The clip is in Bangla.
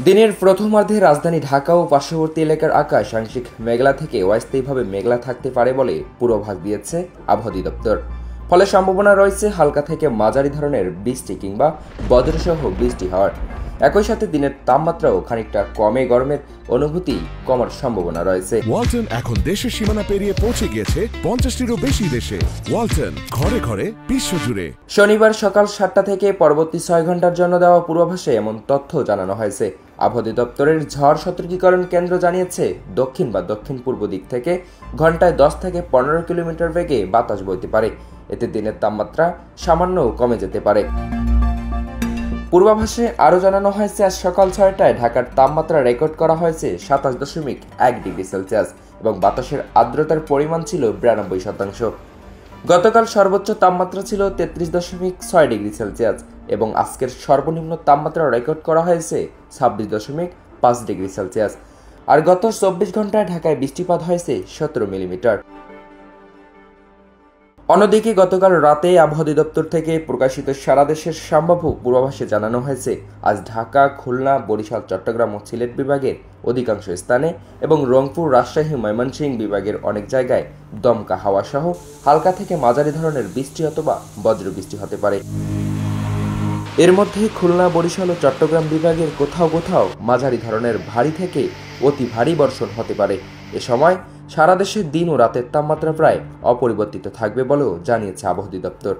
দিনের প্রথমার্ধে রাজধানী ঢাকা ও পার্শ্ববর্তী এলাকার আকাশ আংশিক মেঘলা থেকে অস্থায়ীভাবে মেঘলা থাকতে পারে বলে পূর্বাভাস দিয়েছে আবহাওয়া অধিদপ্তর। ফলে সম্ভাবনা রয়েছে হালকা থেকে মাঝারি ধরনের বৃষ্টি কিংবা বজ্রসহ বৃষ্টি হওয়ার। একই সাথে দিনের তাপমাত্রাও খানিকটা কমে গরমের অনুভূতি কমার সম্ভাবনা রয়েছে। ওয়ালটন এখন দেশের সীমানা পেরিয়ে পৌঁছে গিয়েছে 50টিরও বেশি দেশে। ওয়ালটন, ঘরে ঘরে বিশ্বজুড়ে। শনিবার সকাল 7টা থেকে পরবর্তী 6 ঘন্টার জন্য দেওয়া পূর্বাভাসে এমন তথ্য জানানো হয়েছে। আবহাওয়া অধিদপ্তরের ঝড় সতর্কীকরণ কেন্দ্র জানিয়েছে, দক্ষিণ বা দক্ষিণ পূর্ব দিক থেকে ঘন্টায় 10 থেকে 15 কিলোমিটার বেগে বাতাস বইতে পারে। এতে দিনের তাপমাত্রা সামান্য কমে যেতে পারে। পূর্বাভাসে আরও জানানো হয়েছে, আজ সকাল 6টায় ঢাকার তাপমাত্রা রেকর্ড করা হয়েছে 27.1 ডিগ্রি সেলসিয়াস এবং বাতাসের আর্দ্রতার পরিমাণ ছিল 92%। গতকাল সর্বোচ্চ তাপমাত্রা ছিল 33.6 ডিগ্রি সেলসিয়াস এবং আজকের সর্বনিম্ন তাপমাত্রা রেকর্ড করা হয়েছে 26.5 ডিগ্রি সেলসিয়াস। আর গত 24 ঘন্টায় ঢাকায় বৃষ্টিপাত হয়েছে 17 মিলিমিটার। অন্যদিকে গতকাল রাতে আবহাওয়া অধিদপ্তর থেকে প্রকাশিত সারা দেশের সম্ভাব্য পূর্বাভাসে জানানো হয়েছে, আজ ঢাকা, খুলনা, বরিশাল, চট্টগ্রাম ও সিলেট বিভাগের অধিকাংশ স্থানে এবং রংপুর, রাজশাহী, ময়মনসিংহ বিভাগের অনেক জায়গায় দমকা হাওয়া সহ হালকা থেকে মাঝারি ধরনের বৃষ্টি অথবা বজ্রবৃষ্টি হতে পারে। এর মধ্যে খুলনা, বরিশাল ও চট্টগ্রাম বিভাগের কোথাও কোথাও মাঝারি ধরনের ভারী থেকে অতি ভারী বর্ষণ হতে পারে। এ সময় সারা দেশে দিন ও রাতের তাপমাত্রা প্রায় অপরিবর্তিত থাকবে বলেও জানিয়েছে আবহাওয়া অধিদপ্তর।